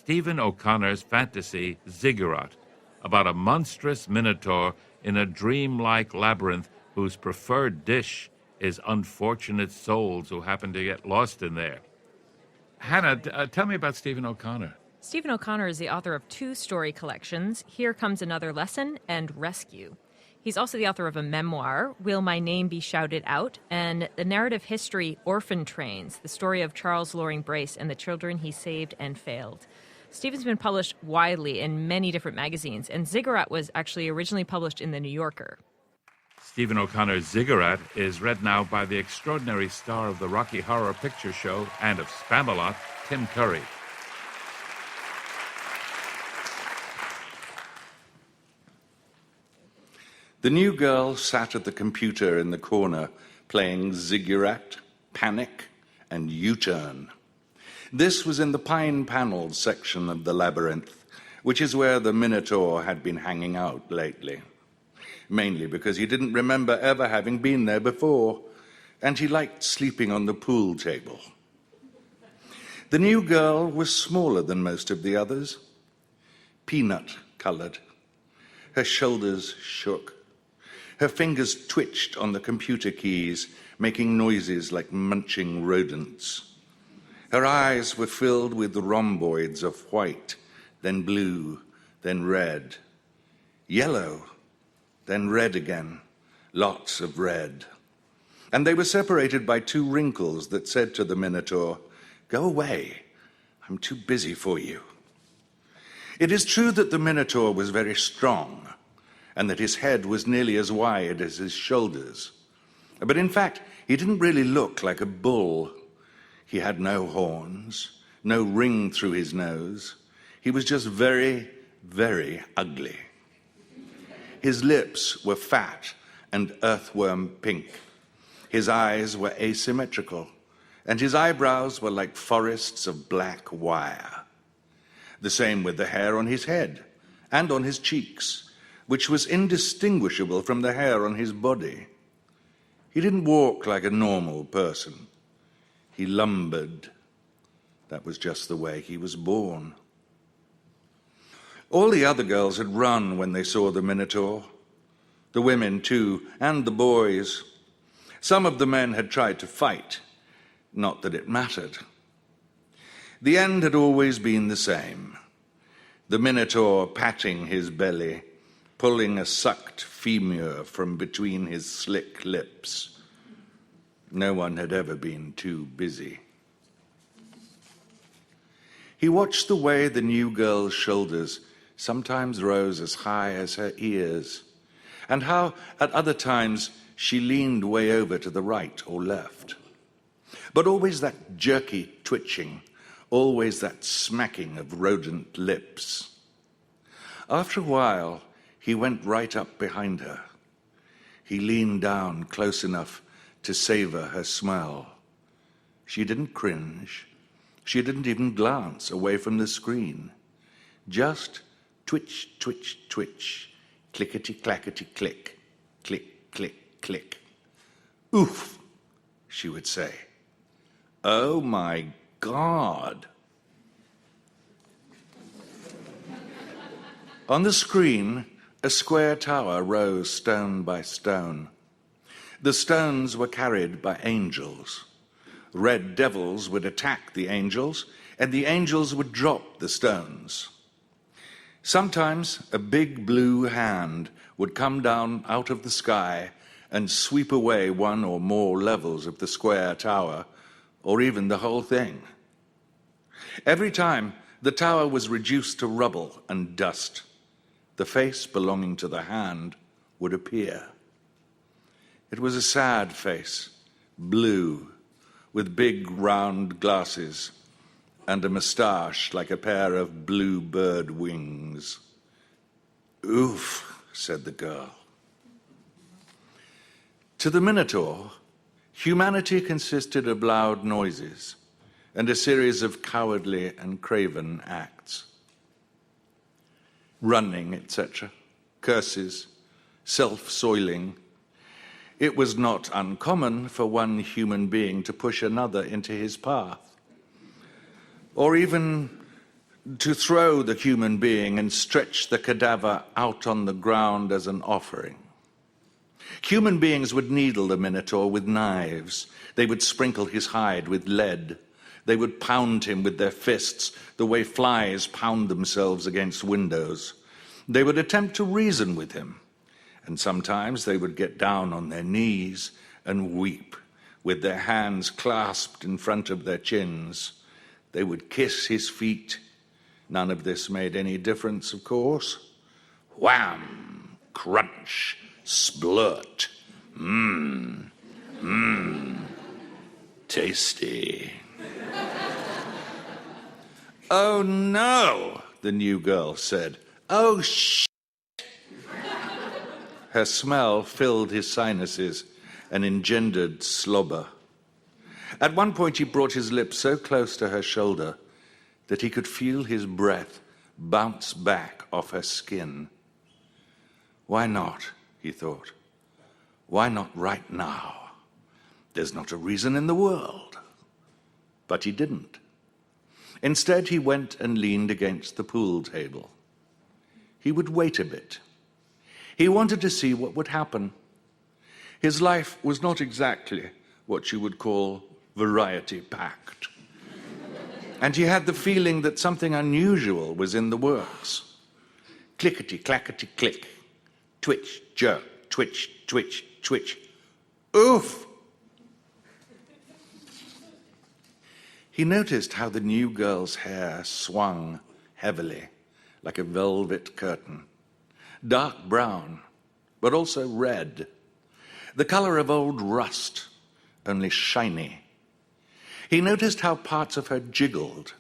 Stephen O'Connor's fantasy Ziggurat, about a monstrous minotaur in a dreamlike labyrinth whose preferred dish is unfortunate souls who happen to get lost in there. Hannah, tell me about Stephen O'Connor. Stephen O'Connor is the author of 2 story collections, Here Comes Another Lesson and Rescue. He's also the author of a memoir, Will My Name Be Shouted Out, and the narrative history Orphan Trains, the story of Charles Loring Brace and the children he saved and failed. Stephen's been published widely in many different magazines, and Ziggurat was actually originally published in The New Yorker. Stephen O'Connor's Ziggurat is read now by the extraordinary star of the Rocky Horror Picture Show and of Spamalot, Tim Curry. The new girl sat at the computer in the corner playing Ziggurat, Panic, and U-Turn. This was in the pine panels section of the labyrinth, which is where the Minotaur had been hanging out lately. Mainly because he didn't remember ever having been there before, and he liked sleeping on the pool table. The new girl was smaller than most of the others, peanut-colored. Her shoulders shook. Her fingers twitched on the computer keys, making noises like munching rodents. Her eyes were filled with rhomboids of white, then blue, then red, yellow, then red again, lots of red. And they were separated by 2 wrinkles that said to the Minotaur, "Go away, I'm too busy for you." It is true that the Minotaur was very strong, and that his head was nearly as wide as his shoulders. But in fact, he didn't really look like a bull. He had no horns, no ring through his nose. He was just very, very ugly. His lips were fat and earthworm pink. His eyes were asymmetrical, and his eyebrows were like forests of black wire. The same with the hair on his head and on his cheeks, which was indistinguishable from the hair on his body. He didn't walk like a normal person. He lumbered. That was just the way he was born. All the other girls had run when they saw the Minotaur. The women, too, and the boys. Some of the men had tried to fight. Not that it mattered. The end had always been the same. The Minotaur patting his belly, pulling a sucked femur from between his slick lips. No one had ever been too busy. He watched the way the new girl's shoulders sometimes rose as high as her ears, and how at other times she leaned way over to the right or left. But always that jerky twitching, always that smacking of rodent lips. After a while, he went right up behind her. He leaned down close enough to savor her smell. She didn't cringe. She didn't even glance away from the screen. Just twitch, twitch, twitch, clickety-clackety-click, click, click, click. Oof, she would say. Oh my God. On the screen, a square tower rose stone by stone. The stones were carried by angels. Red devils would attack the angels, and the angels would drop the stones. Sometimes a big blue hand would come down out of the sky and sweep away one or more levels of the square tower, or even the whole thing. Every time, the tower was reduced to rubble and dust. The face belonging to the hand would appear. It was a sad face, blue, with big round glasses and a moustache like a pair of blue bird wings. Oof, said the girl. To the Minotaur, humanity consisted of loud noises and a series of cowardly and craven acts. Running, etc., curses, self-soiling. It was not uncommon for one human being to push another into his path, or even to throw the human being and stretch the cadaver out on the ground as an offering. Human beings would needle the Minotaur with knives. They would sprinkle his hide with lead. They would pound him with their fists the way flies pound themselves against windows. They would attempt to reason with him, and sometimes they would get down on their knees and weep, with their hands clasped in front of their chins. They would kiss his feet. None of this made any difference, of course. Wham! Crunch! Splurt! Mmm! Mmm! Tasty! Oh no, the new girl said. Oh shit! Her smell filled his sinuses and engendered slobber. At one point he brought his lips so close to her shoulder that he could feel his breath bounce back off her skin. Why not, he thought. Why not right now? There's not a reason in the world. But he didn't. Instead, he went and leaned against the pool table. He would wait a bit. He wanted to see what would happen. His life was not exactly what you would call variety-packed. And he had the feeling that something unusual was in the works. Clickety-clackety-click. Twitch, jerk, twitch, twitch, twitch. Oof! He noticed how the new girl's hair swung heavily, like a velvet curtain. Dark brown, but also red. The color of old rust, only shiny. He noticed how parts of her jiggled,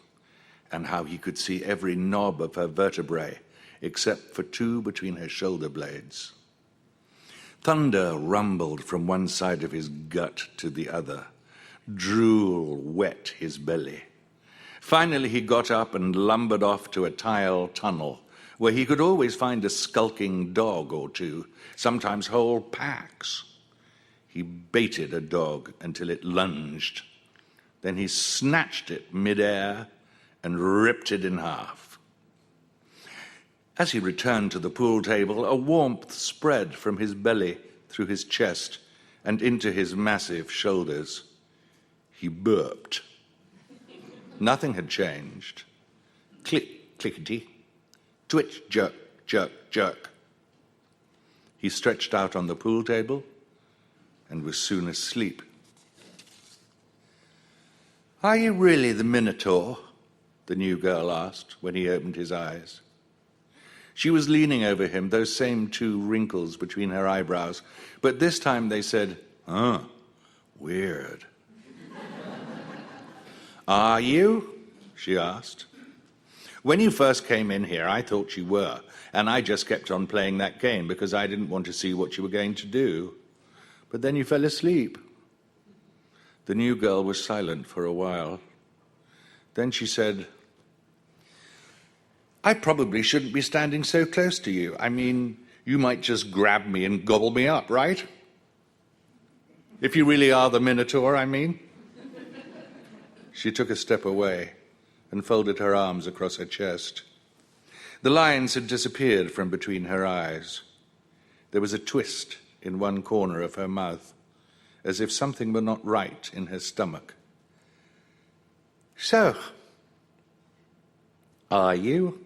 and how he could see every knob of her vertebrae, except for two between her shoulder blades. Thunder rumbled from one side of his gut to the other. Drool wet his belly. Finally, he got up and lumbered off to a tile tunnel, where he could always find a skulking dog or two, sometimes whole packs. He baited a dog until it lunged. Then he snatched it midair and ripped it in half. As he returned to the pool table, a warmth spread from his belly through his chest and into his massive shoulders. He burped. Nothing had changed. Click, clickety. Twitch, jerk, jerk, jerk. He stretched out on the pool table and was soon asleep. Are you really the Minotaur? The new girl asked when he opened his eyes. She was leaning over him, those same two wrinkles between her eyebrows, but this time they said, weird. Are you? She asked. When you first came in here, I thought you were, and I just kept on playing that game because I didn't want to see what you were going to do. But then you fell asleep. The new girl was silent for a while. Then she said, I probably shouldn't be standing so close to you. I mean, you might just grab me and gobble me up, right? If you really are the Minotaur, I mean. She took a step away and folded her arms across her chest. The lines had disappeared from between her eyes. There was a twist in one corner of her mouth, as if something were not right in her stomach. So, are you?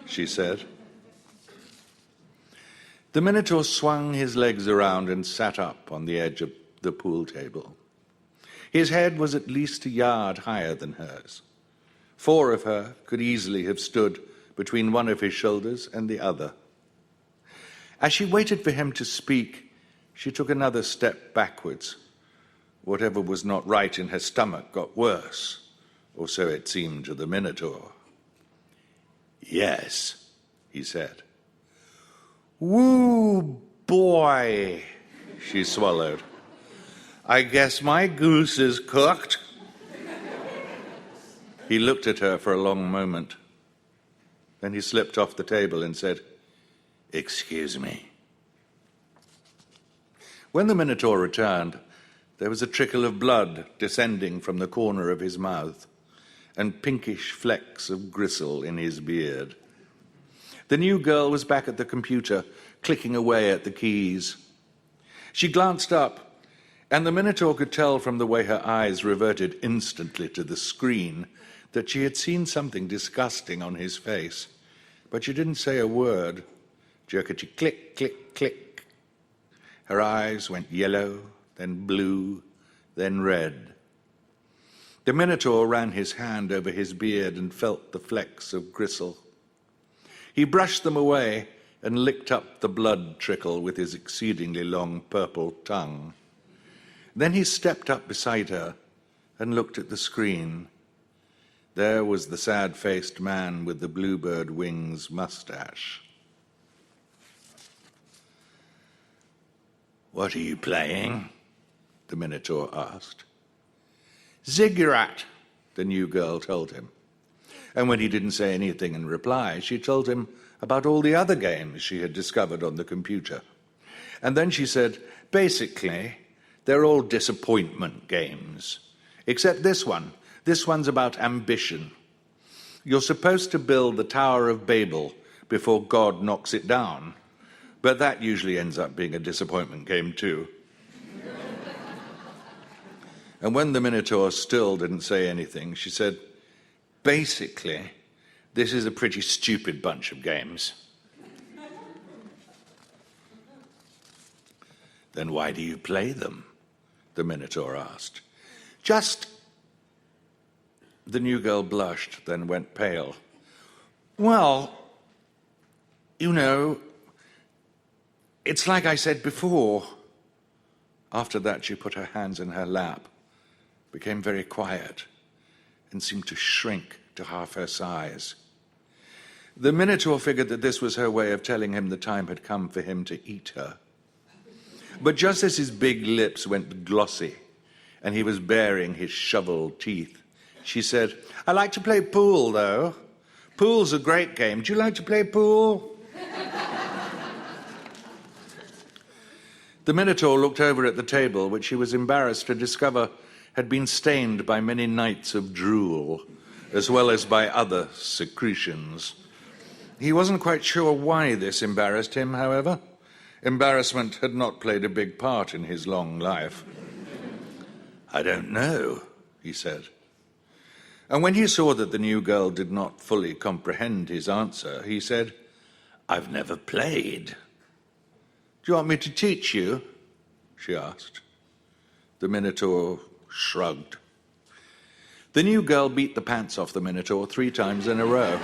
She said. The Minotaur swung his legs around and sat up on the edge of the pool table. His head was at least a yard higher than hers. 4 of her could easily have stood between one of his shoulders and the other. As she waited for him to speak, she took another step backwards. Whatever was not right in her stomach got worse, or so it seemed to the Minotaur. Yes, he said. Woo, boy, she swallowed. I guess my goose is cooked. He looked at her for a long moment. Then he slipped off the table and said, Excuse me. When the Minotaur returned, there was a trickle of blood descending from the corner of his mouth, and pinkish flecks of gristle in his beard. The new girl was back at the computer, clicking away at the keys. She glanced up, and the Minotaur could tell from the way her eyes reverted instantly to the screen that she had seen something disgusting on his face. But she didn't say a word. Jerkety click, click, click. Her eyes went yellow, then blue, then red. The Minotaur ran his hand over his beard and felt the flecks of gristle. He brushed them away and licked up the blood trickle with his exceedingly long purple tongue. Then he stepped up beside her and looked at the screen. There was the sad-faced man with the bluebird wings mustache. "What are you playing?" the Minotaur asked. "Ziggurat," the new girl told him. And when he didn't say anything in reply, she told him about all the other games she had discovered on the computer. And then she said, basically, they're all disappointment games. Except this one. This one's about ambition. You're supposed to build the Tower of Babel before God knocks it down. But that usually ends up being a disappointment game too. And when the Minotaur still didn't say anything, she said, basically, this is a pretty stupid bunch of games. Then why do you play them? The Minotaur asked. Just... The new girl blushed, then went pale. Well, you know, it's like I said before. After that, she put her hands in her lap, became very quiet, and seemed to shrink to half her size. The Minotaur figured that this was her way of telling him the time had come for him to eat her. But just as his big lips went glossy and he was baring his shovel teeth, she said, I like to play pool, though. Pool's a great game. Do you like to play pool? The Minotaur looked over at the table, which he was embarrassed to discover had been stained by many nights of drool, as well as by other secretions. He wasn't quite sure why this embarrassed him, however. Embarrassment had not played a big part in his long life. I don't know, he said. And when he saw that the new girl did not fully comprehend his answer, he said, I've never played. Do you want me to teach you? She asked. The Minotaur shrugged. The new girl beat the pants off the Minotaur 3 times in a row.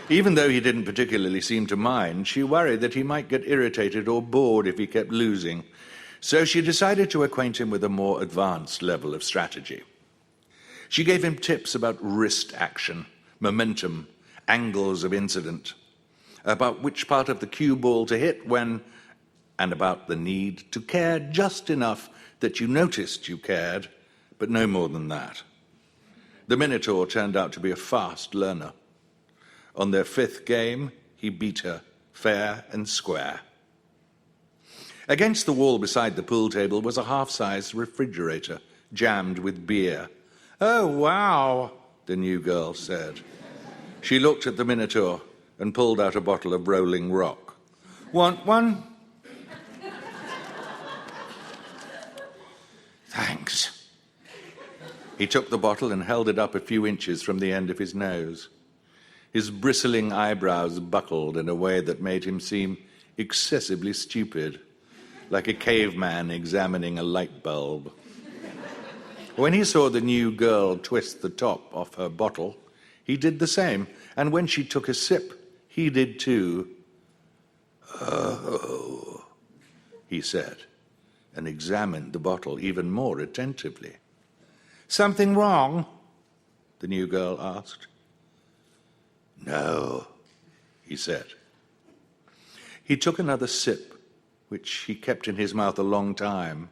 Even though he didn't particularly seem to mind, she worried that he might get irritated or bored if he kept losing. So she decided to acquaint him with a more advanced level of strategy. She gave him tips about wrist action, momentum, angles of incident, about which part of the cue ball to hit when, and about the need to care just enough that you noticed you cared, but no more than that. The Minotaur turned out to be a fast learner. On their 5th game, he beat her fair and square. Against the wall beside the pool table was a half-sized refrigerator, jammed with beer. Oh, wow, the new girl said. She looked at the Minotaur and pulled out a bottle of Rolling Rock. Want one? Thanks. He took the bottle and held it up a few inches from the end of his nose. His bristling eyebrows buckled in a way that made him seem excessively stupid, like a caveman examining a light bulb. When he saw the new girl twist the top off her bottle, he did the same, and when she took a sip, he did too. Oh, he said, and examined the bottle even more attentively. Something wrong? The new girl asked. No, he said. He took another sip, which he kept in his mouth a long time,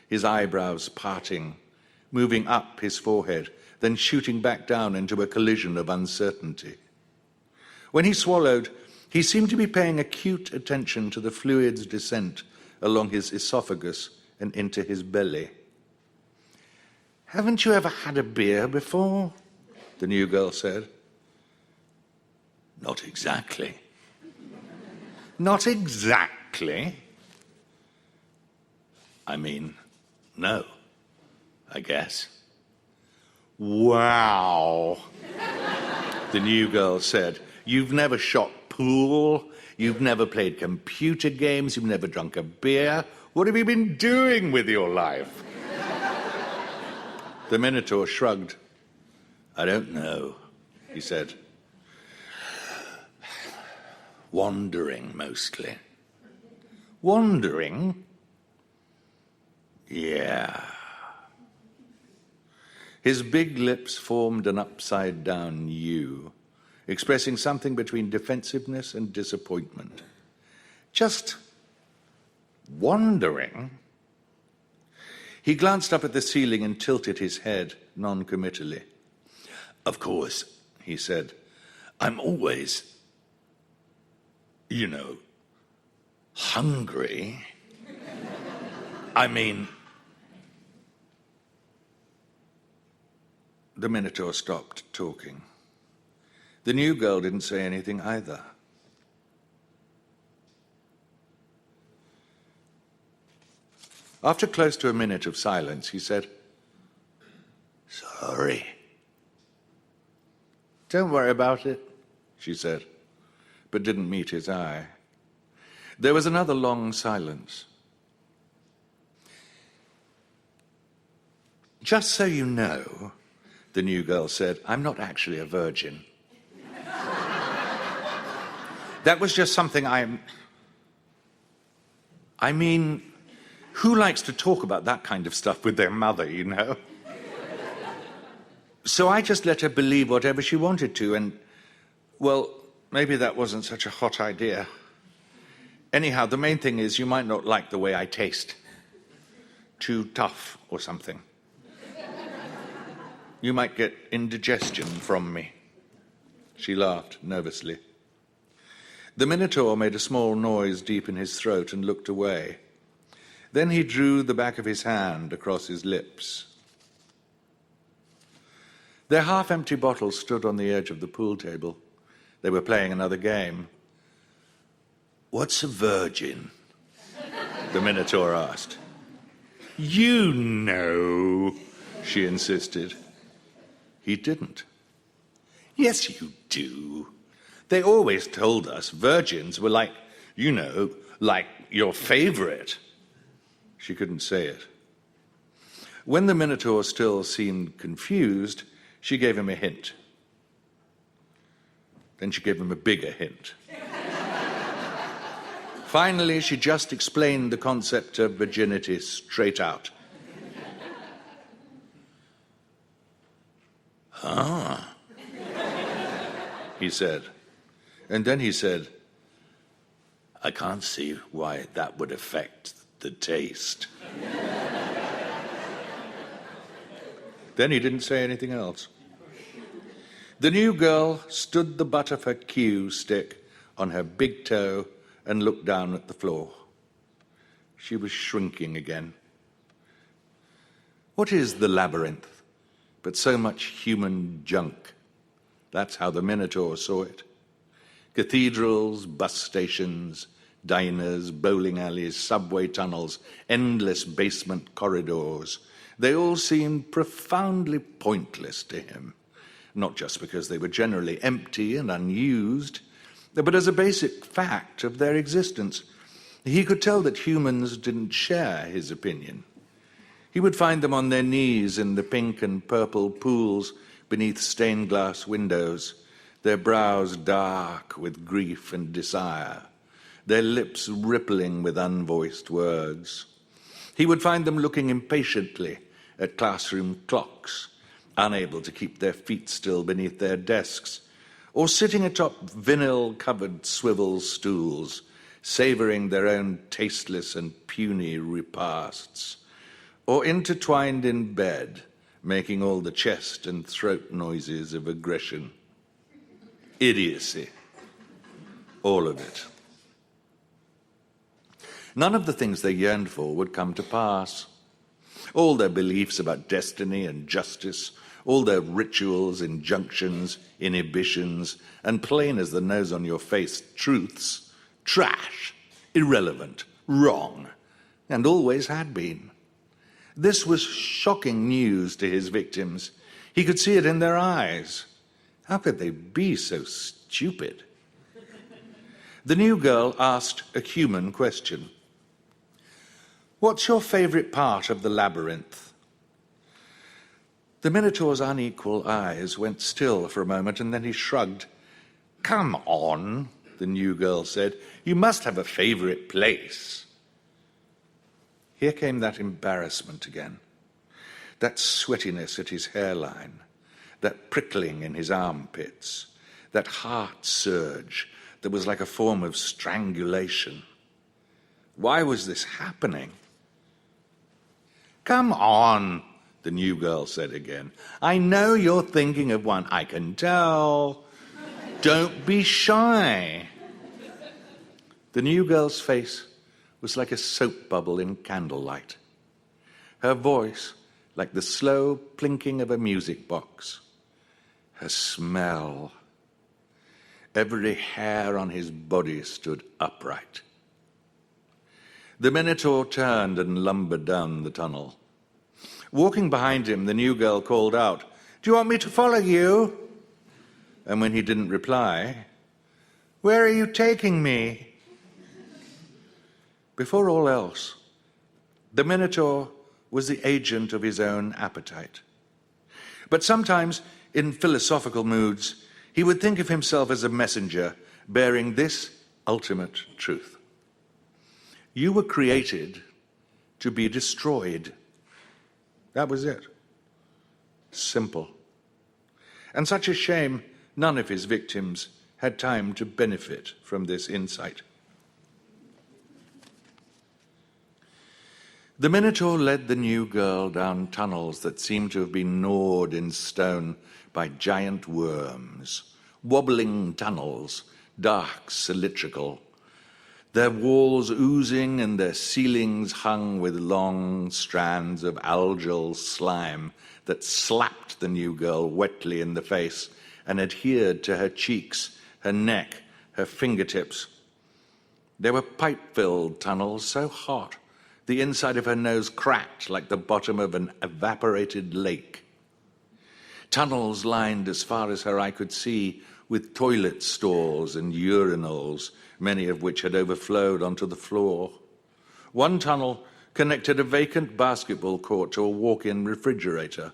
his eyebrows parting, moving up his forehead, then shooting back down into a collision of uncertainty. When he swallowed, he seemed to be paying acute attention to the fluid's descent along his esophagus and into his belly. Haven't you ever had a beer before? The new girl said. Not exactly. Not exactly? I mean, no, I guess. Wow, the new girl said. You've never shot pool, you've never played computer games, you've never drunk a beer. What have you been doing with your life? The Minotaur shrugged. I don't know, he said. Wandering, mostly. Wandering? Yeah. His big lips formed an upside-down U, expressing something between defensiveness and disappointment. Just wandering? He glanced up at the ceiling and tilted his head non-committally. Of course, he said, I'm always, hungry. I mean... The Minotaur stopped talking. The new girl didn't say anything either. After close to a minute of silence, he said, Sorry. Don't worry about it, she said, but didn't meet his eye. There was another long silence. Just so you know, the new girl said, I'm not actually a virgin. That was just something I mean, who likes to talk about that kind of stuff with their mother, you know? So I just let her believe whatever she wanted to, and, well, maybe that wasn't such a hot idea. Anyhow, the main thing is you might not like the way I taste. Too tough or something. You might get indigestion from me. She laughed nervously. The Minotaur made a small noise deep in his throat and looked away. Then he drew the back of his hand across his lips. Their half-empty bottles stood on the edge of the pool table. They were playing another game. What's a virgin? The Minotaur asked. You know, she insisted. He didn't. Yes, you do. They always told us virgins were like, like your favorite. She couldn't say it. When the Minotaur still seemed confused, she gave him a hint. Then she gave him a bigger hint. Finally, she just explained the concept of virginity straight out. Ah, he said. And then he said, I can't see why that would affect the taste. Then he didn't say anything else. The new girl stood the butt of her cue stick on her big toe and looked down at the floor. She was shrinking again. What is the labyrinth but so much human junk? That's how the Minotaur saw it. Cathedrals, bus stations, diners, bowling alleys, subway tunnels, endless basement corridors. They all seemed profoundly pointless to him, not just because they were generally empty and unused, but as a basic fact of their existence. He could tell that humans didn't share his opinion. He would find them on their knees in the pink and purple pools beneath stained glass windows, their brows dark with grief and desire, their lips rippling with unvoiced words. He would find them looking impatiently at classroom clocks, unable to keep their feet still beneath their desks, or sitting atop vinyl-covered swivel stools, savoring their own tasteless and puny repasts, or intertwined in bed, making all the chest and throat noises of aggression. Idiocy. All of it. None of the things they yearned for would come to pass. All their beliefs about destiny and justice, all their rituals, injunctions, inhibitions, and plain as the nose on your face truths, trash, irrelevant, wrong, and always had been. This was shocking news to his victims. He could see it in their eyes. How could they be so stupid? The new girl asked a human question. What's your favorite part of the labyrinth? The Minotaur's unequal eyes went still for a moment, and then he shrugged. Come on, the new girl said. You must have a favorite place. Here came that embarrassment again, that sweatiness at his hairline, that prickling in his armpits, that heart surge that was like a form of strangulation. Why was this happening? Come on, the new girl said again. I know you're thinking of one. I can tell. Don't be shy. The new girl's face was like a soap bubble in candlelight. Her voice like the slow plinking of a music box. Her smell. Every hair on his body stood upright. The Minotaur turned and lumbered down the tunnel. Walking behind him, the new girl called out, Do you want me to follow you? And when he didn't reply, Where are you taking me? Before all else, the Minotaur was the agent of his own appetite. But sometimes, in philosophical moods, he would think of himself as a messenger bearing this ultimate truth. You were created to be destroyed. That was it. Simple. And such a shame none of his victims had time to benefit from this insight. The Minotaur led the new girl down tunnels that seemed to have been gnawed in stone by giant worms, wobbling tunnels, dark, cylindrical, their walls oozing and their ceilings hung with long strands of algal slime that slapped the new girl wetly in the face and adhered to her cheeks, her neck, her fingertips. They were pipe-filled tunnels so hot the inside of her nose cracked like the bottom of an evaporated lake. Tunnels lined as far as her eye could see with toilet stalls and urinals, many of which had overflowed onto the floor. One tunnel connected a vacant basketball court to a walk-in refrigerator,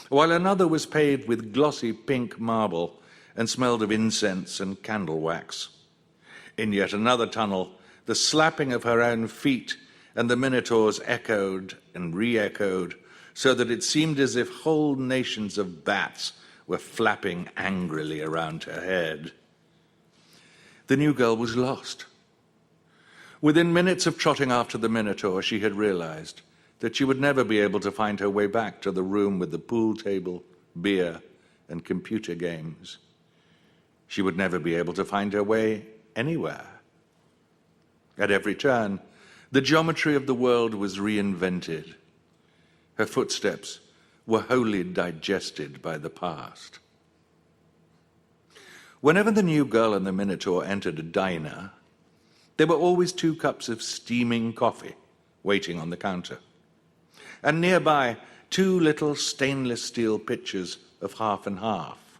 while another was paved with glossy pink marble and smelled of incense and candle wax. In yet another tunnel, the slapping of her own feet and the Minotaur's echoed and re-echoed, so that it seemed as if whole nations of bats were flapping angrily around her head. The new girl was lost. Within minutes of trotting after the Minotaur, she had realized that she would never be able to find her way back to the room with the pool table, beer, and computer games. She would never be able to find her way anywhere. At every turn, the geometry of the world was reinvented. Her footsteps were wholly digested by the past. Whenever the new girl and the Minotaur entered a diner, there were always 2 cups of steaming coffee waiting on the counter, and nearby 2 little stainless steel pitchers of half and half,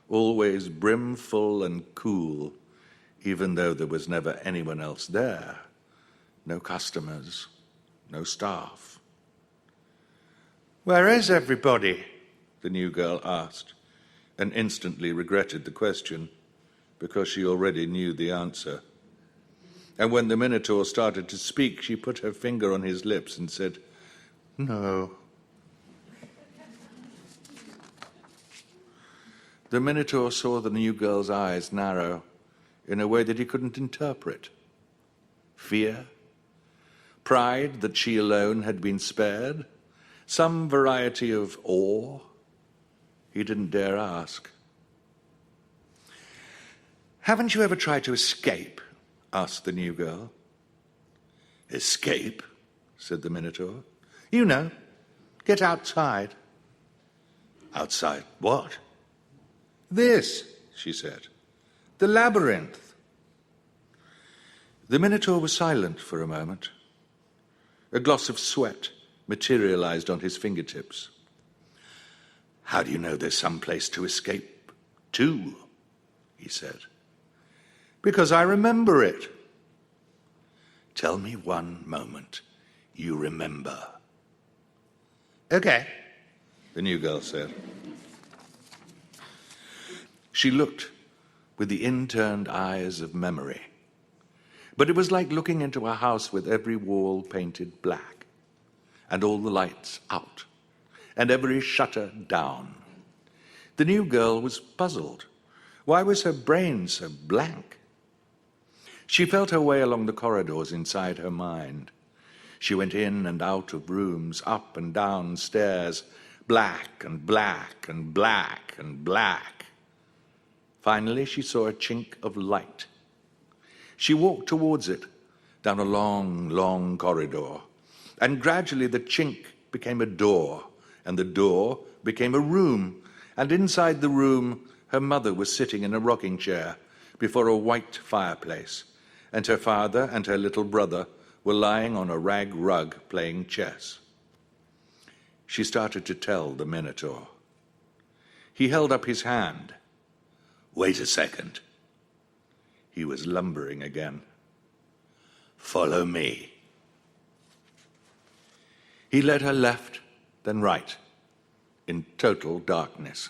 always brimful and cool, even though there was never anyone else there. No customers, no staff. Where is everybody? The new girl asked, and instantly regretted the question because she already knew the answer. And when the Minotaur started to speak, she put her finger on his lips and said, No. The Minotaur saw the new girl's eyes narrow in a way that he couldn't interpret. Fear? Pride that she alone had been spared? Some variety of awe? He didn't dare ask. Haven't you ever tried to escape? Asked the new girl. Escape? Said the Minotaur. You know, get outside. Outside what? This, she said. The labyrinth. The Minotaur was silent for a moment. A gloss of sweat materialized on his fingertips. How do you know there's some place to escape to? He said. Because I remember it. Tell me one moment you remember. Okay, the new girl said. She looked with the interned eyes of memory. But it was like looking into a house with every wall painted black, and all the lights out, and every shutter down. The new girl was puzzled. Why was her brain so blank? She felt her way along the corridors inside her mind. She went in and out of rooms, up and down stairs, black and black and black and black. Finally, she saw a chink of light. She walked towards it, down a long, long corridor, and gradually the chink became a door, and the door became a room, and inside the room her mother was sitting in a rocking chair before a white fireplace, and her father and her little brother were lying on a rag rug playing chess. She started to tell the Minotaur. He held up his hand. Wait a second. He was lumbering again. Follow me. He led her left, then right, in total darkness,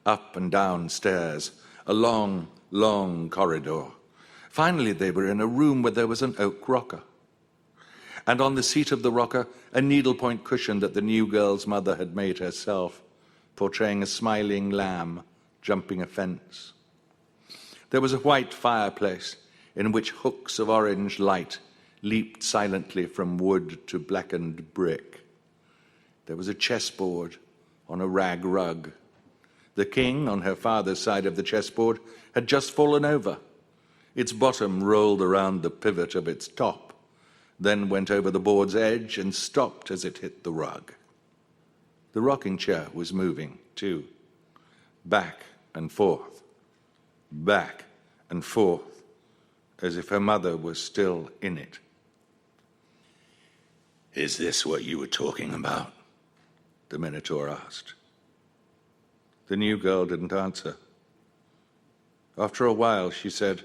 up and down stairs, a long, long corridor. Finally, they were in a room where there was an oak rocker, and on the seat of the rocker, a needlepoint cushion that the new girl's mother had made herself, portraying a smiling lamb jumping a fence. There was a white fireplace in which hooks of orange light leaped silently from wood to blackened brick. There was a chessboard on a rag rug. The king, on her father's side of the chessboard, had just fallen over. Its bottom rolled around the pivot of its top, then went over the board's edge and stopped as it hit the rug. The rocking chair was moving, too, back and forth, as if her mother was still in it. Is this what you were talking about? The Minotaur asked. The new girl didn't answer. After a while, she said,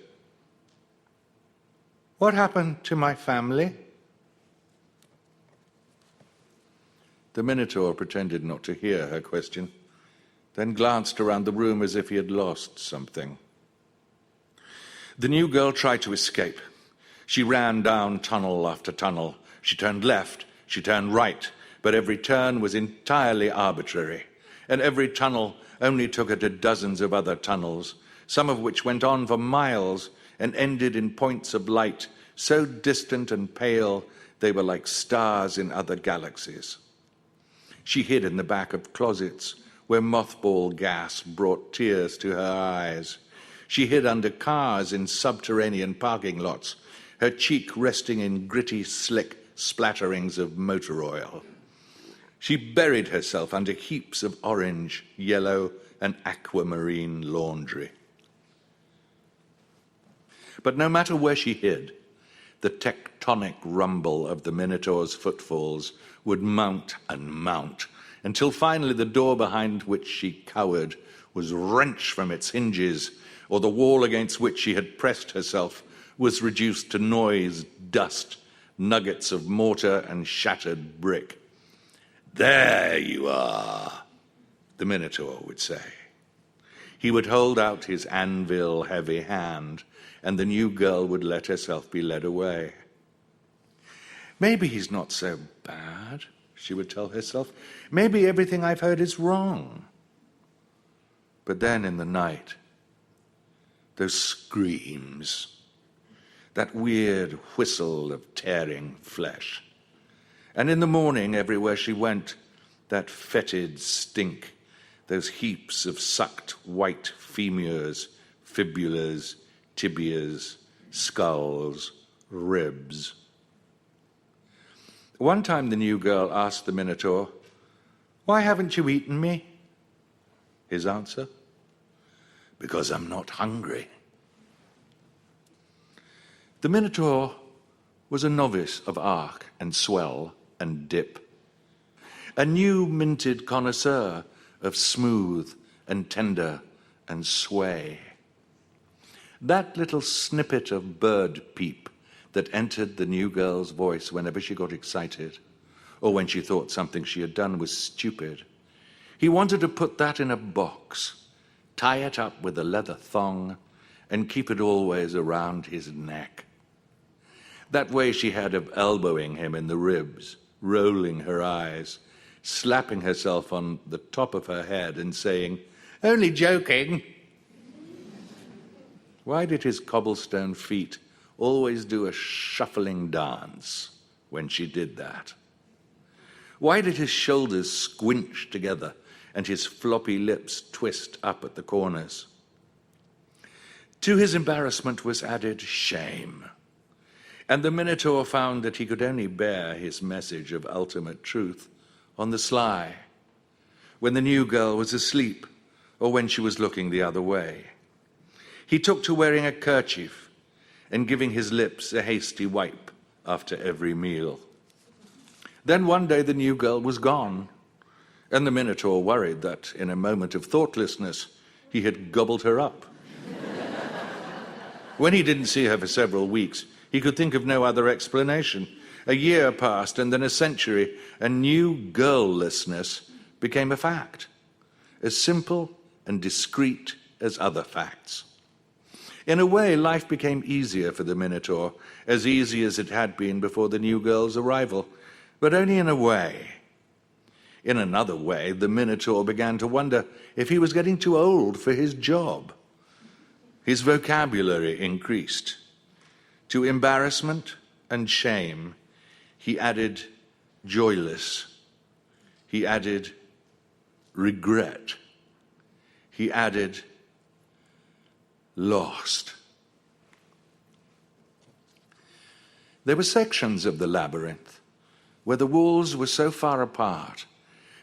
What happened to my family? The Minotaur pretended not to hear her question, then glanced around the room as if he had lost something. The new girl tried to escape. She ran down tunnel after tunnel. She turned left, she turned right, but every turn was entirely arbitrary, and every tunnel only took her to dozens of other tunnels, some of which went on for miles and ended in points of light so distant and pale they were like stars in other galaxies. She hid in the back of closets where mothball gas brought tears to her eyes. She hid under cars in subterranean parking lots, her cheek resting in gritty, slick splatterings of motor oil. She buried herself under heaps of orange, yellow, and aquamarine laundry. But no matter where she hid, the tectonic rumble of the Minotaur's footfalls would mount and mount, until finally the door behind which she cowered was wrenched from its hinges, or the wall against which she had pressed herself was reduced to noise, dust, nuggets of mortar and shattered brick. There you are, the Minotaur would say. He would hold out his anvil-heavy hand, and the new girl would let herself be led away. Maybe he's not so bad, she would tell herself. Maybe everything I've heard is wrong. But then in the night, those screams, that weird whistle of tearing flesh. And in the morning, everywhere she went, that fetid stink, those heaps of sucked white femurs, fibulas, tibias, skulls, ribs. One time the new girl asked the Minotaur, "Why haven't you eaten me?" His answer, "Because I'm not hungry." The Minotaur was a novice of arc and swell and dip, a new minted connoisseur of smooth and tender and sway. That little snippet of bird peep that entered the new girl's voice whenever she got excited, or when she thought something she had done was stupid, he wanted to put that in a box, tie it up with a leather thong, and keep it always around his neck. That way she had of elbowing him in the ribs, rolling her eyes, slapping herself on the top of her head and saying, "Only joking." Why did his cobblestone feet always do a shuffling dance when she did that? Why did his shoulders squinch together and his floppy lips twist up at the corners? To his embarrassment was added shame, and the Minotaur found that he could only bear his message of ultimate truth on the sly, when the new girl was asleep or when she was looking the other way. He took to wearing a kerchief and giving his lips a hasty wipe after every meal. Then one day the new girl was gone, and the Minotaur worried that in a moment of thoughtlessness he had gobbled her up. When he didn't see her for several weeks, he could think of no other explanation. A year passed, and then a century, and new girllessness became a fact, as simple and discreet as other facts. In a way, life became easier for the Minotaur, as easy as it had been before the new girl's arrival, but only in a way. In another way, the Minotaur began to wonder if he was getting too old for his job. His vocabulary increased. To embarrassment and shame, he added joyless. He added regret. He added lost. There were sections of the labyrinth where the walls were so far apart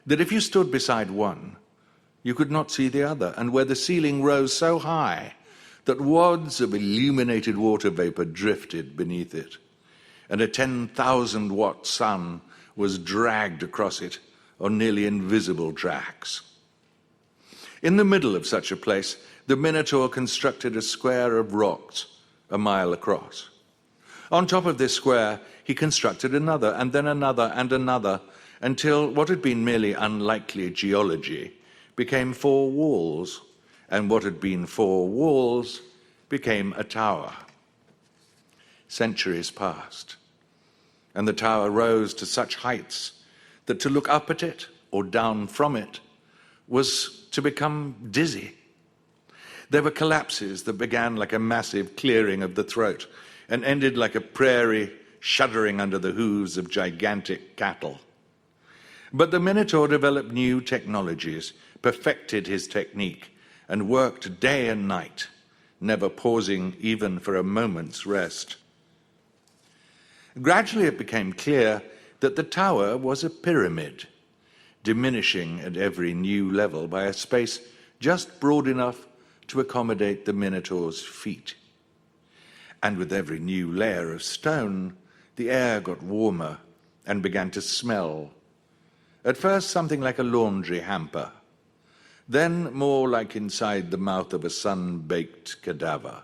that if you stood beside one, you could not see the other, and where the ceiling rose so high that wads of illuminated water vapor drifted beneath it, and a 10,000-watt sun was dragged across it on nearly invisible tracks. In the middle of such a place, the Minotaur constructed a square of rocks a mile across. On top of this square, he constructed another, and then another, and another, until what had been merely unlikely geology became 4 walls, and what had been 4 walls became a tower. Centuries passed, and the tower rose to such heights that to look up at it or down from it was to become dizzy. There were collapses that began like a massive clearing of the throat and ended like a prairie shuddering under the hooves of gigantic cattle. But the Minotaur developed new technologies, perfected his technique, and worked day and night, never pausing even for a moment's rest. Gradually it became clear that the tower was a pyramid, diminishing at every new level by a space just broad enough to accommodate the Minotaur's feet. And with every new layer of stone, the air got warmer and began to smell. At first something like a laundry hamper, then more like inside the mouth of a sun-baked cadaver.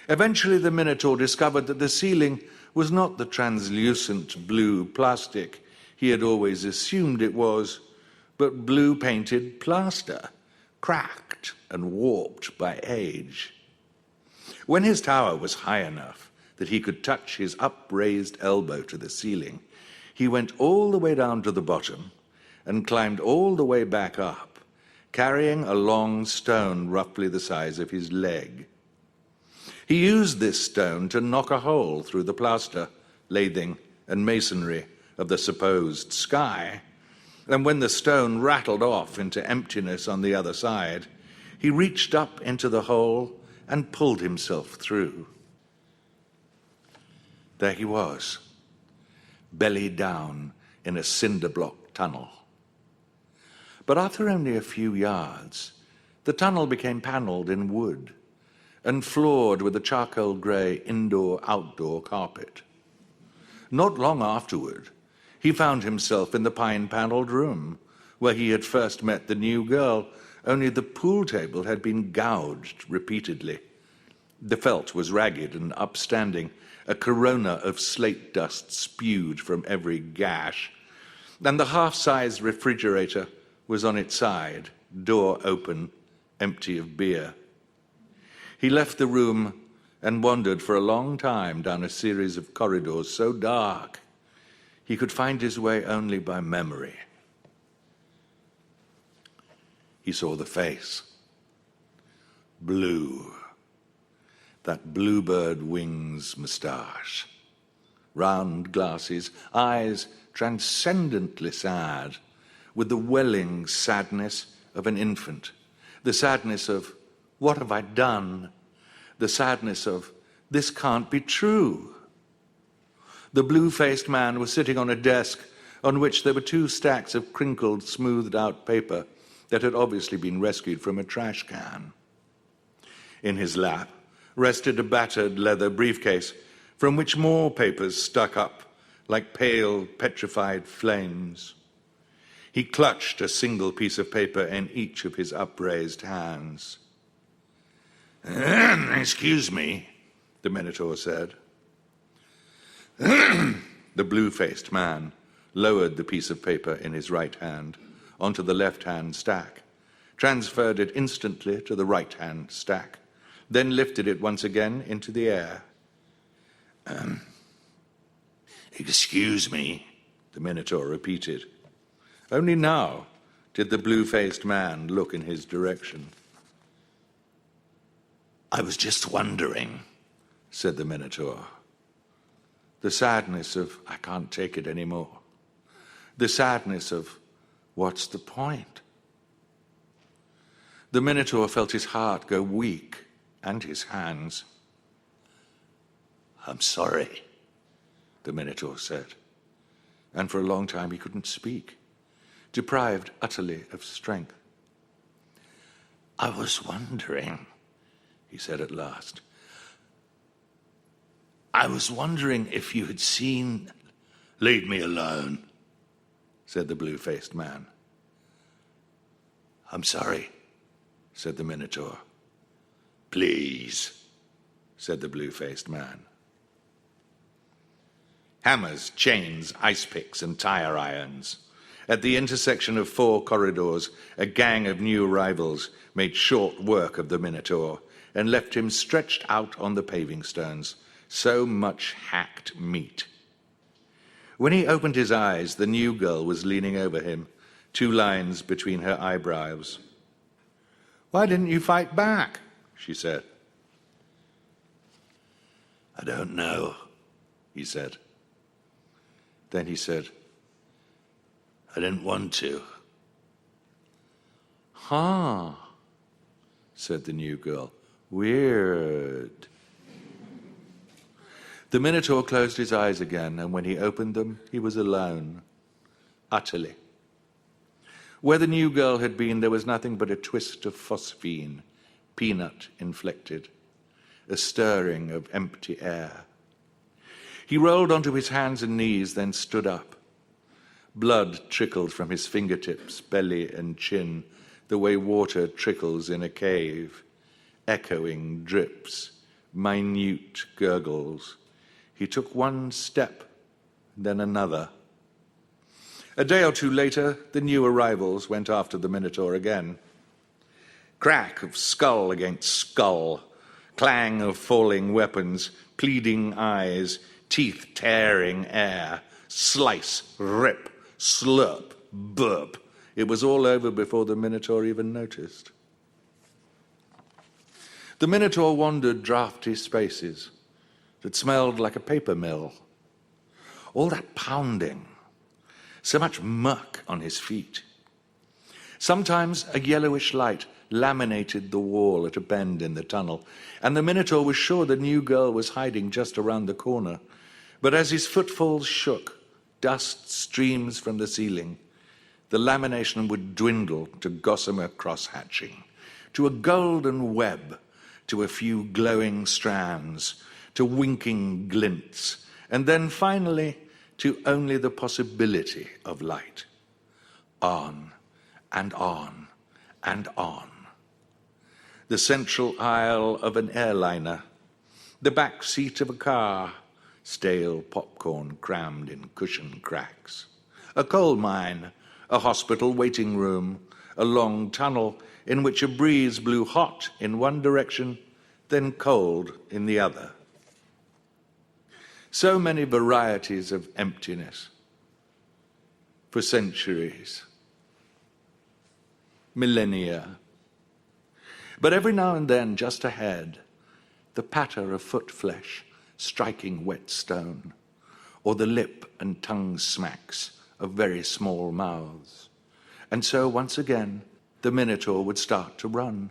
Eventually the Minotaur discovered that the ceiling was not the translucent blue plastic he had always assumed it was, but blue-painted plaster, cracked and warped by age. When his tower was high enough that he could touch his upraised elbow to the ceiling, he went all the way down to the bottom and climbed all the way back up, carrying a long stone roughly the size of his leg. He used this stone to knock a hole through the plaster, lathing, and masonry of the supposed sky, and when the stone rattled off into emptiness on the other side, he reached up into the hole and pulled himself through. There he was, belly down in a cinder block tunnel. But after only a few yards, the tunnel became panelled in wood and floored with a charcoal grey indoor-outdoor carpet. Not long afterward, he found himself in the pine-panelled room where he had first met the new girl, only the pool table had been gouged repeatedly. The felt was ragged and upstanding, a corona of slate dust spewed from every gash, and the half-sized refrigerator was on its side, door open, empty of beer. He left the room and wandered for a long time down a series of corridors so dark he could find his way only by memory. He saw the face. Blue. That bluebird wings moustache. Round glasses, eyes transcendently sad, with the welling sadness of an infant, the sadness of, what have I done? The sadness of, this can't be true. The blue-faced man was sitting on a desk on which there were 2 stacks of crinkled, smoothed-out paper that had obviously been rescued from a trash can. In his lap rested a battered leather briefcase from which more papers stuck up like pale, petrified flames. He clutched a single piece of paper in each of his upraised hands. "Excuse me," the Minotaur said. The blue-faced man lowered the piece of paper in his right hand onto the left-hand stack, transferred it instantly to the right-hand stack, then lifted it once again into the air. "Excuse me," the Minotaur repeated. Only now did the blue-faced man look in his direction. "I was just wondering," said the Minotaur. The sadness of, I can't take it anymore. The sadness of, what's the point? The Minotaur felt his heart go weak and his hands. "I'm sorry," the Minotaur said, and for a long time he couldn't speak, deprived utterly of strength. "I was wondering," he said at last. "I was wondering if you had seen..." "Leave me alone," said the blue-faced man. "I'm sorry," said the Minotaur. "Please," said the blue-faced man. Hammers, chains, ice picks, and tire irons. At the intersection of 4 corridors, a gang of new arrivals made short work of the Minotaur and left him stretched out on the paving stones, so much hacked meat. When he opened his eyes, the new girl was leaning over him, 2 lines between her eyebrows. "Why didn't you fight back?" she said. "I don't know," he said. Then he said, "I didn't want to." "Huh," said the new girl. "Weird." The Minotaur closed his eyes again, and when he opened them, he was alone, utterly. Where the new girl had been, there was nothing but a twist of phosphine, peanut-inflected, a stirring of empty air. He rolled onto his hands and knees, then stood up. Blood trickled from his fingertips, belly, and chin, the way water trickles in a cave, echoing drips, minute gurgles. He took 1 step, then another. A day or 2 later, the new arrivals went after the Minotaur again. Crack of skull against skull, clang of falling weapons, pleading eyes, teeth tearing air, slice, rip, slurp, burp. It was all over before the Minotaur even noticed. The Minotaur wandered draughty spaces that smelled like a paper mill. All that pounding, so much muck on his feet. Sometimes a yellowish light laminated the wall at a bend in the tunnel, and the Minotaur was sure the new girl was hiding just around the corner. But as his footfalls shook, dust streams from the ceiling, the lamination would dwindle to gossamer cross-hatching, to a golden web, to a few glowing strands, to winking glints, and then finally to only the possibility of light. On and on and on. The central aisle of an airliner, the back seat of a car, stale popcorn crammed in cushion cracks, a coal mine, a hospital waiting room, a long tunnel in which a breeze blew hot in one direction, then cold in the other. So many varieties of emptiness for centuries, millennia. But every now and then, just ahead, the patter of foot flesh striking wet stone, or the lip and tongue smacks of very small mouths. And so once again, the Minotaur would start to run.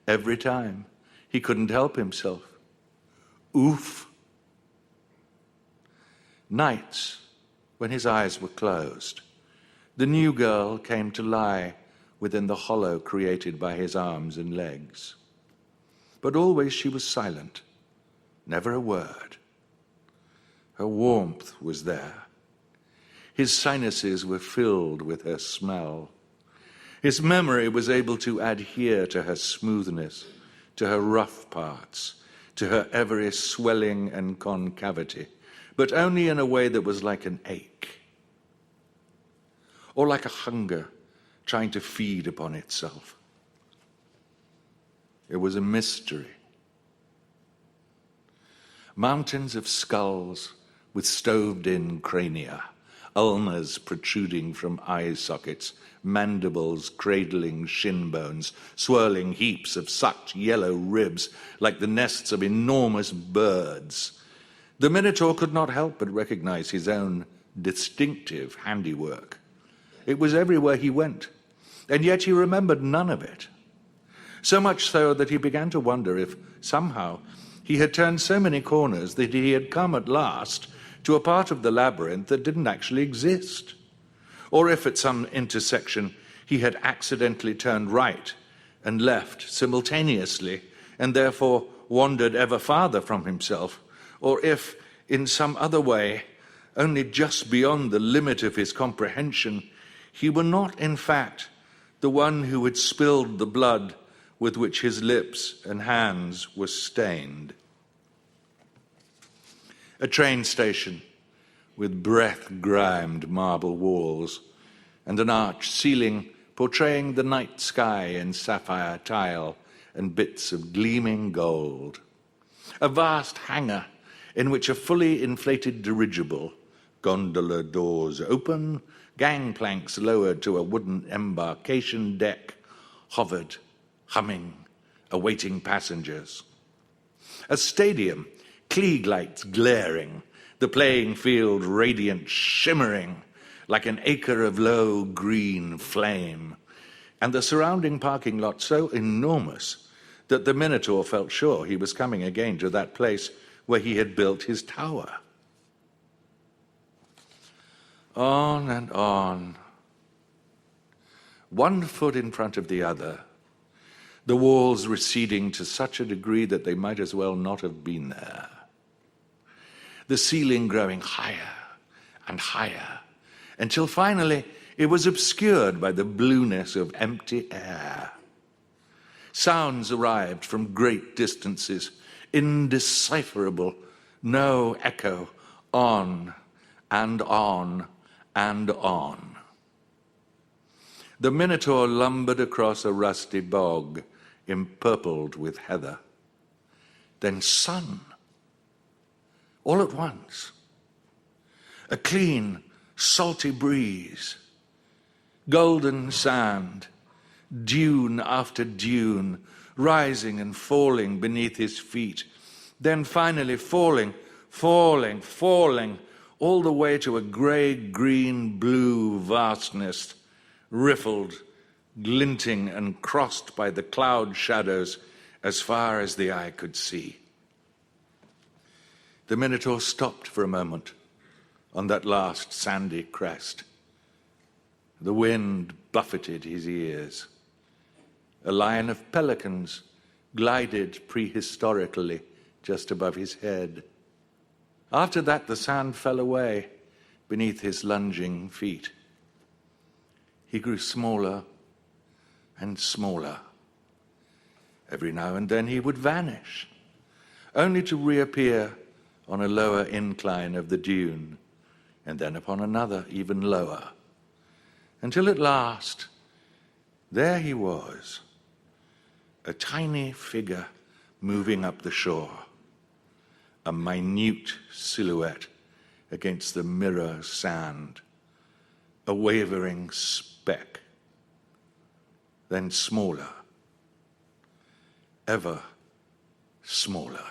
Every time. He couldn't help himself. Oof. Nights, when his eyes were closed, the new girl came to lie within the hollow created by his arms and legs. But always she was silent, never a word. Her warmth was there. His sinuses were filled with her smell. His memory was able to adhere to her smoothness, to her rough parts, to her every swelling and concavity, but only in a way that was like an ache, or like a hunger trying to feed upon itself. It was a mystery. Mountains of skulls with stoved-in crania, ulnas protruding from eye sockets, mandibles cradling shin bones, swirling heaps of sucked yellow ribs like the nests of enormous birds. The Minotaur could not help but recognize his own distinctive handiwork. It was everywhere he went, and yet he remembered none of it. So much so that he began to wonder if, somehow, he had turned so many corners that he had come at last to a part of the labyrinth that didn't actually exist. Or if at some intersection he had accidentally turned right and left simultaneously and therefore wandered ever farther from himself. Or if, in some other way, only just beyond the limit of his comprehension, he were not, in fact, the one who had spilled the blood with which his lips and hands were stained. A train station with breath-grimed marble walls and an arched ceiling portraying the night sky in sapphire tile and bits of gleaming gold. A vast hangar in which a fully inflated dirigible, gondola doors open, gangplanks lowered to a wooden embarkation deck, hovered, humming, awaiting passengers. A stadium, Klieg lights glaring, the playing field radiant, shimmering like an acre of low green flame, and the surrounding parking lot so enormous that the Minotaur felt sure he was coming again to that place where he had built his tower. On and on, one foot in front of the other, the walls receding to such a degree that they might as well not have been there. The ceiling growing higher and higher, until finally it was obscured by the blueness of empty air. Sounds arrived from great distances, indecipherable, no echo, on and on and on. The Minotaur lumbered across a rusty bog, empurpled with heather. Then sun, all at once. A clean, salty breeze, golden sand, dune after dune, rising and falling beneath his feet, then finally falling, all the way to a grey, green, blue vastness, riffled, glinting and crossed by the cloud shadows as far as the eye could see. The Minotaur stopped for a moment, on that last sandy crest. The wind buffeted his ears. A line of pelicans glided prehistorically just above his head. After that, the sand fell away beneath his lunging feet. He grew smaller and smaller. Every now and then he would vanish, only to reappear on a lower incline of the dune, and then upon another even lower, until at last, there he was, a tiny figure moving up the shore, a minute silhouette against the mirror sand, a wavering speck, then smaller, ever smaller.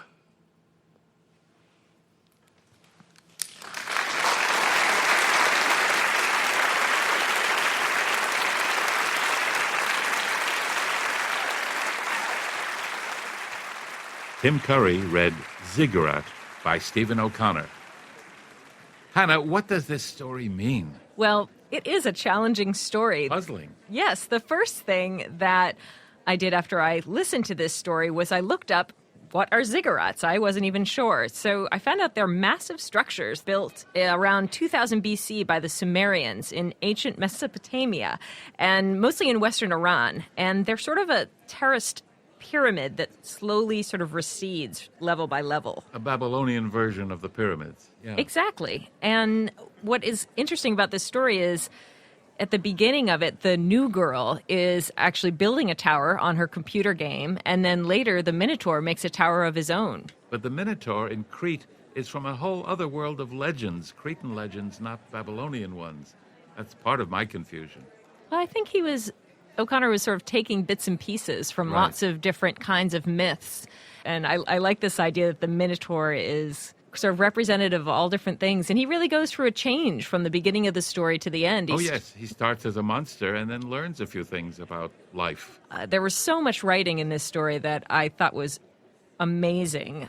Tim Curry read Ziggurat by Stephen O'Connor. Hannah, what does this story mean? Well, it is a challenging story. Puzzling. Yes, the first thing that I did after I listened to this story was I looked up what are ziggurats. I wasn't even sure. So I found out they're massive structures built around 2000 BC by the Sumerians in ancient Mesopotamia and mostly in western Iran. And they're sort of a terraced pyramid that slowly sort of recedes level by level. A Babylonian version of the pyramids. Yeah. Exactly. And what is interesting about this story is at the beginning of it, the new girl is actually building a tower on her computer game, and then later the Minotaur makes a tower of his own. But the Minotaur in Crete is from a whole other world of legends, Cretan legends, not Babylonian ones. That's part of my confusion. Well, I think O'Connor was sort of taking bits and pieces from lots of different kinds of myths. And I like this idea that the Minotaur is sort of representative of all different things. And he really goes through a change from the beginning of the story to the end. Yes. He starts as a monster and then learns a few things about life. There was so much writing in this story that I thought was amazing.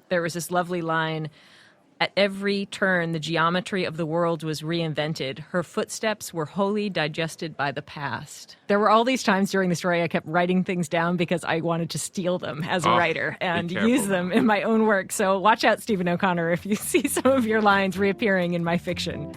There was this lovely line: at every turn, the geometry of the world was reinvented. Her footsteps were wholly digested by the past. There were all these times during the story I kept writing things down because I wanted to steal them as a writer and use them in my own work. So watch out, Stephen O'Connor, if you see some of your lines reappearing in my fiction.